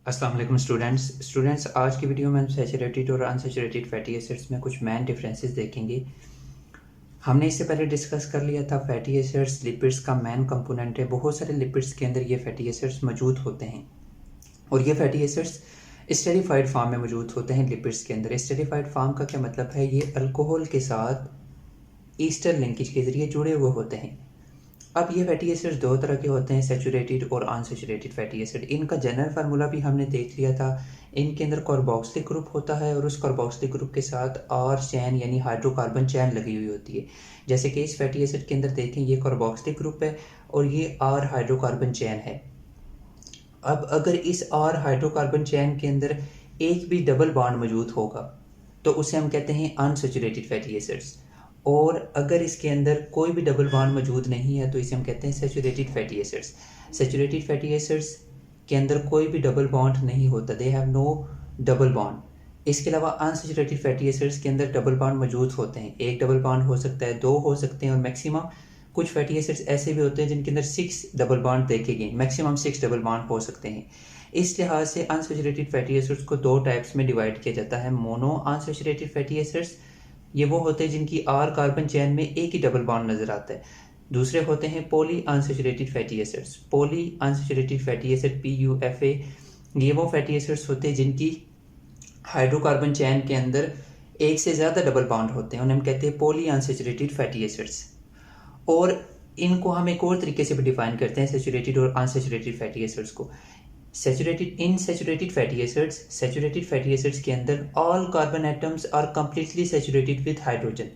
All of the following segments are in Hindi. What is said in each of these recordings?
अस्सलाम वालेकुम स्टूडेंट्स आज की वीडियो में हम सैचुरेटेड और अनसैचुरेटेड फैटी एसिड्स में कुछ मेन डिफरेंसेस देखेंगे। हमने इससे पहले डिस्कस कर लिया था फैटी एसिड्स लिपिड्स का मेन कंपोनेंट है। बहुत सारे लिपिड्स के अंदर ये फैटी एसिड्स मौजूद होते हैं और ये फैटी एसिड्स स्टेरिफाइड फॉर्म में मौजूद होते हैं। लिपिड्स के अंदर स्टेरिफाइड फॉर्म का क्या मतलब है? ये अल्कोहल के साथ ईस्टर लिंकेज के जरिए जुड़े हुए होते हैं। अब ये फैटी एसिड्स दो तरह के होते हैं, सैचुरेटेड और अनसैचुरेटेड फैटी एसिड। इनका जनरल फार्मूला भी हमने देख लिया था। इनके अंदर कार्बोक्सिलिक ग्रुप होता है और उस कार्बोक्सिलिक ग्रुप के साथ आर चैन यानी हाइड्रोकार्बन चैन लगी हुई होती है। जैसे कि इस फैटी एसिड के अंदर देखें, ये कार्बोक्सिलिक ग्रुप है और ये आर हाइड्रोकार्बन चैन है। अब अगर इस आर हाइड्रोकार्बन चैन के अंदर एक भी डबल बॉन्ड मौजूद होगा तो उसे हम कहते हैं अनसैचुरेटेड फैटी एसिड्स। और अगर इसके अंदर कोई भी डबल बॉन्ड मौजूद नहीं है तो इसे हम कहते हैं saturated fatty acids. Saturated fatty acids के अंदर कोई भी डबल बॉन्ड नहीं होता, they have no double bond. इसके अलावा अनसैचुरेटेड फैटी एसिड्स के अंदर डबल बॉन्ड मौजूद होते हैं। एक डबल बॉन्ड हो सकता है, दो हो सकते हैं और मैक्सिमम कुछ फैटी एसिड्स ऐसे भी होते हैं जिनके अंदर 6 डबल बॉन्ड देखे गए, मैक्सिमम 6 डबल बॉन्ड हो सकते हैं। इस लिहाज से अनसैचुरेटेड फैटी एसिड्स को दो टाइप्स में डिवाइड किया जाता है। मोनो अनसैचुरेटेड फैटी एसिड्स, ये वो होते हैं जिनकी आर कार्बन चैन में एक ही डबल बॉन्ड नजर आता है। दूसरे होते हैं poly unsaturated fatty acids. Poly unsaturated fatty acid PUFA, ये वो फैटी एसिड्स होते हैं जिनकी हाइड्रोकार्बन चैन के अंदर एक से ज़्यादा डबल बॉन्ड होते हैं, उन्हें हम कहते हैं पॉली अनसैचुरेटेड फैटी एसिड्स। और इनको हम एक और तरीके से भी डिफाइन करते हैं, सैचुरेटेड और अनसैचुरेटेड फैटी एसिड्स को। सैचुरेटेड फैटी एसिड्स के अंदर all carbon atoms are completely saturated with hydrogen,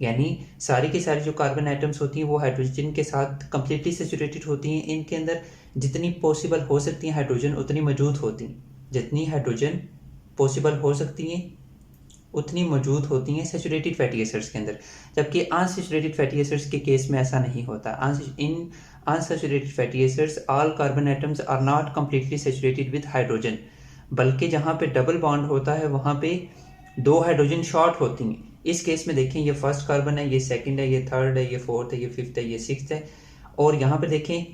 यानी सारी की सारी जो कार्बन एटम्स होती हैं वो हाइड्रोजन के साथ कंप्लीटली सैचुरेटेड होती हैं। इनके अंदर जितनी पॉसिबल हो सकती हैं हाइड्रोजन उतनी मौजूद होती हैं, जितनी हाइड्रोजन पॉसिबल हो सकती हैं उतनी मौजूद होती हैं सैचुरेटेड फैटी एसिड्स के अंदर। जबकि अनसैचुरेटेड फैटी एसिड्स के केस में ऐसा नहीं होता। इन unsaturated fatty acids all carbon atoms are not completely saturated with hydrogen, बल्कि जहाँ पे डबल बॉन्ड होता है वहाँ पे दो हाइड्रोजन शॉर्ट होती हैं। इस केस में देखें, ये फर्स्ट कार्बन है, ये सेकंड है, ये थर्ड है, ये फोर्थ है, ये फिफ्थ है, ये सिक्स्थ है। और यहाँ पे देखें,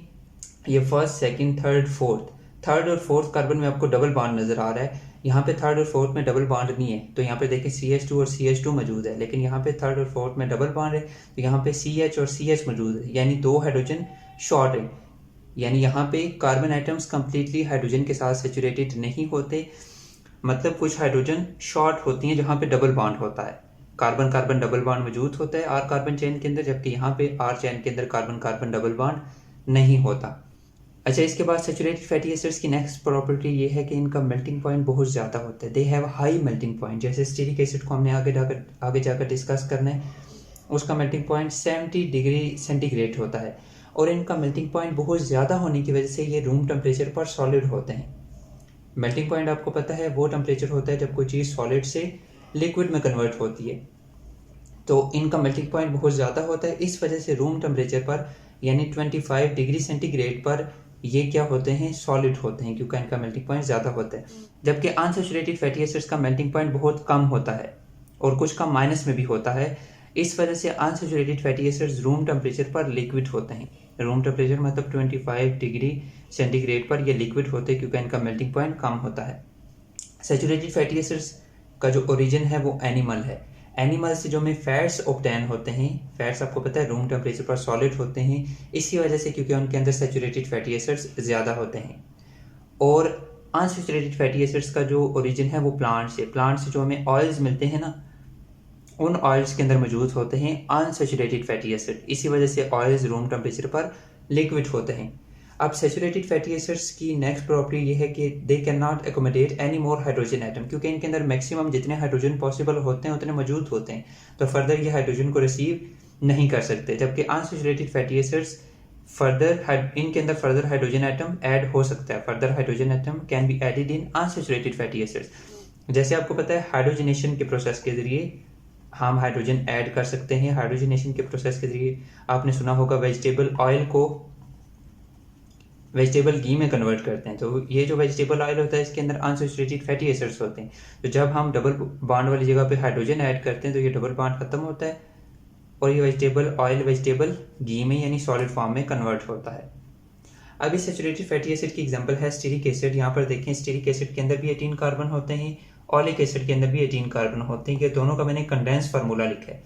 ये first second third fourth, third और फोर्थ कार्बन में आपको डबल बॉन्ड नजर आ रहा है। यहाँ पे थर्ड और फोर्थ में डबल बॉन्ड नहीं है, तो यहाँ पे देखें CH2 और CH2 मौजूद है। लेकिन यहाँ पे थर्ड और फोर्थ में डबल बॉन्ड है तो यहाँ पे CH और CH मौजूद है, यानी दो हाइड्रोजन शॉर्ट है। यानी यहाँ पे कार्बन आइटम्स कंप्लीटली हाइड्रोजन के साथ सैचुरेटेड नहीं होते, मतलब कुछ हाइड्रोजन शॉर्ट होती हैं जहाँ पे डबल बॉन्ड होता है। कार्बन कार्बन डबल बॉन्ड मौजूद होता है आर कार्बन चेन के अंदर, जबकि यहाँ पे आर चेन के अंदर कार्बन कार्बन डबल बॉन्ड नहीं होता। अच्छा, इसके बाद सैचुरेटेड फैटी एसिड्स की नेक्स्ट प्रॉपर्टी ये है कि इनका मेल्टिंग पॉइंट बहुत ज़्यादा होता है। They have high melting point. जैसे स्टीरिक एसिड को हमने आगे जाकर डिस्कस करना है, उसका मेल्टिंग पॉइंट 70 डिग्री सेंटीग्रेड होता है। और इनका मेल्टिंग पॉइंट बहुत ज़्यादा होने की वजह से ये रूम टेम्परेचर पर सॉलिड होते हैं। मेल्टिंग पॉइंट आपको पता है वो टेम्परेचर होता है जब कोई चीज़ सॉलिड से लिक्विड में कन्वर्ट होती है, तो इनका मेल्टिंग पॉइंट बहुत ज़्यादा होता है। इस वजह से रूम टेम्परेचर पर यानी 25 डिग्री सेंटीग्रेड पर ये क्या होते हैं, सॉलिड होते हैं, क्योंकि इनका मेल्टिंग पॉइंट ज़्यादा होता है। जबकि अनसैचुरेटेड फैटी एसिड्स का मेल्टिंग पॉइंट बहुत कम होता है और कुछ का माइनस में भी होता है। इस वजह से unsaturated fatty acids room temperature पर लिक्विड होते हैं। रूम टेम्परेचर मतलब 25 डिग्री सेंटीग्रेड पर ये लिक्विड होते हैं, क्योंकि इनका मेल्टिंग पॉइंट कम होता है। सैचुरेटेड फैटी एसिड्स का जो ओरिजिन है वो एनिमल है। एनिमल से जो हमें फैट्स ऑब्टेन होते हैं, फैट्स आपको पता है रूम टेम्परेचर पर सॉलिड होते हैं, इसी वजह से क्योंकि उनके अंदर सैचुरेटेड फैटी एसिड्स ज़्यादा होते हैं। और अनसैचुरेटेड फैटी एसिड्स का जो ओरिजिन है वो प्लांट से जो हमें ऑयल्स मिलते हैं ना, उन ऑयल्स के अंदर मौजूद होते हैं अनसैचुरेटेड फैटी एसिड। इसी वजह से ऑयल्स रूम टेम्परेचर पर लिक्विड होते हैं। अब सैचुरेटेड फैटी एसिड्स की नेक्स्ट प्रॉपर्टी ये है कि they can not accommodate any more hydrogen atom, क्योंकि इनके अंदर मैक्सिमम जितने हाइड्रोजन पॉसिबल होते हैं उतने मौजूद होते हैं, तो फर्दर ये हाइड्रोजन को रिसीव नहीं कर सकते। जबकि अनसैचुरेटेड फैटी एसिड्स इनके अंदर फर्दर हाइड्रोजन एटम ऐड हो सकता है, further hydrogen atom can be added in unsaturated fatty acids. जैसे आपको पता है हाइड्रोजनेशन के प्रोसेस के जरिए हम हाइड्रोजन ऐड कर सकते हैं। हाइड्रोजनेशन के प्रोसेस के जरिए आपने सुना होगा वेजिटेबल ऑयल को वेजिटेबल घी में कन्वर्ट करते हैं, तो ये जो वेजिटेबल ऑयल होता है इसके अंदर अनसैचुरेटेड फैटी एसिड्स होते हैं। तो जब हम डबल बॉन्ड वाली जगह पे हाइड्रोजन ऐड करते हैं तो ये डबल बॉन्ड खत्म होता है और ये वेजिटेबल ऑयल वेजिटेबल घी में यानी सॉलिड फॉर्म में कन्वर्ट होता है। अभी सैचुरेटेड फैटी एसिड की एग्जांपल है स्टीरिक एसिड। यहाँ पर देखें स्टीरिक एसिड के अंदर भी 18 कार्बन होते हैं, ऑलिक एसिड के अंदर भी 18 कार्बन होते हैं। ये दोनों का मैंने कंडेंस फार्मूला लिखा है।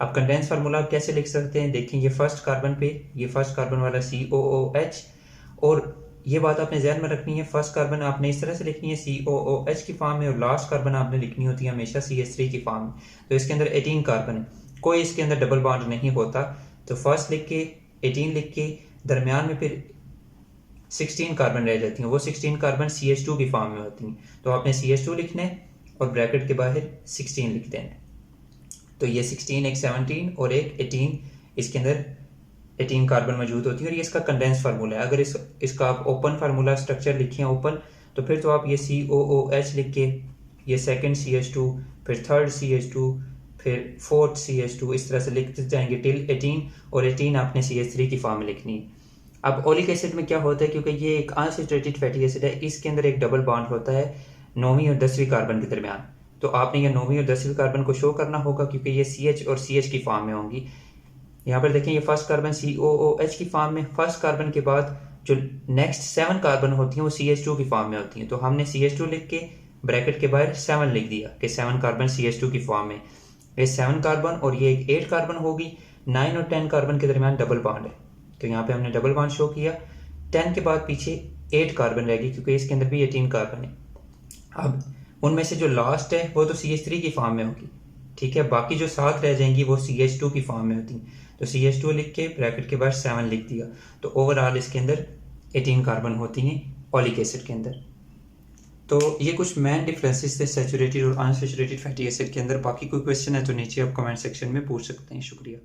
अब कंडेंस फार्मूला आप कैसे लिख सकते हैं, देखें ये फर्स्ट कार्बन पे ये फर्स्ट कार्बन वाला COOH, और ये बात आपने ध्यान में रखनी है, फर्स्ट कार्बन आपने इस तरह से लिखनी है COOH की फॉर्म में, और लास्ट कार्बन आपने लिखनी होती है हमेशा CH3 की फॉर्म में। तो इसके अंदर 18 कार्बन है, कोई इसके अंदर डबल बॉन्ड नहीं होता। तो फर्स्ट लिख के 18 लिख के दरमियान में फिर 16 कार्बन रह जाती हैं, वो 16 कार्बन CH2 की फॉर्म में होती हैं। तो आपने CH2 लिखना है और ब्रैकेट के बाहर 16 लिख देना है। तो ये 16 एक 17 और एक 18, इसके अंदर 18 कार्बन मौजूद होती है, और ये इसका कंडेंस फार्मूला है। अगर इसका आप ओपन फार्मूला स्ट्रक्चर लिखें ओपन, तो फिर तो आप ये COOH लिख के ये सेकंड CH2, फिर थर्ड CH2, फिर फोर्थ CH2, इस तरह से लिखते जाएंगे टिल 18, और 18 आपने CH3 की फॉर्म में लिखनी है। अब ओलिक एसिड में क्या होता है, क्योंकि ये एक अनसैचुरेटेड फैटी एसिड है, इसके अंदर एक डबल बॉन्ड होता है 9वीं और 10वीं कार्बन के दरमियान। तो आपने ये 9वीं और 10वीं कार्बन को शो करना होगा, क्योंकि ये CH और CH की फॉर्म में होंगी। यहाँ पर देखें ये फर्स्ट कार्बन COOH की फॉर्म में, फर्स्ट कार्बन के बाद जो नेक्स्ट 7 कार्बन होती हैं वो CH2 की फॉर्म में होती हैं। तो हमने CH2 लिख के ब्रैकेट के बाहर 7 लिख दिया कि 7 कार्बन CH2 की फॉर्म में। ये 7 कार्बन और ये एक 8 कार्बन होगी, 9 और 10 कार्बन के दरमियान डबल बॉन्ड है, तो यहाँ पे हमने डबल बॉन्ड शो किया। 10 के बाद पीछे 8 कार्बन रहेगी, क्योंकि इसके अंदर भी 18 कार्बन है। अब उनमें से जो लास्ट है वो तो CH3 की फॉर्म में होगी, ठीक है, बाकी जो 7 रह जाएंगी वो CH2 की फॉर्म में होती हैं। तो CH2 लिख के ब्रैकेट के बाद 7 लिख दिया। तो ओवरऑल इसके अंदर 18 कार्बन होती हैं ओलिक एसिड के अंदर। तो ये कुछ मेन डिफरेंसेस थे सैचुरेटेड और अनसैचुरेटेड फैटी एसिड के अंदर। बाकी कोई क्वेश्चन है तो नीचे आप कमेंट सेक्शन में पूछ सकते हैं। शुक्रिया।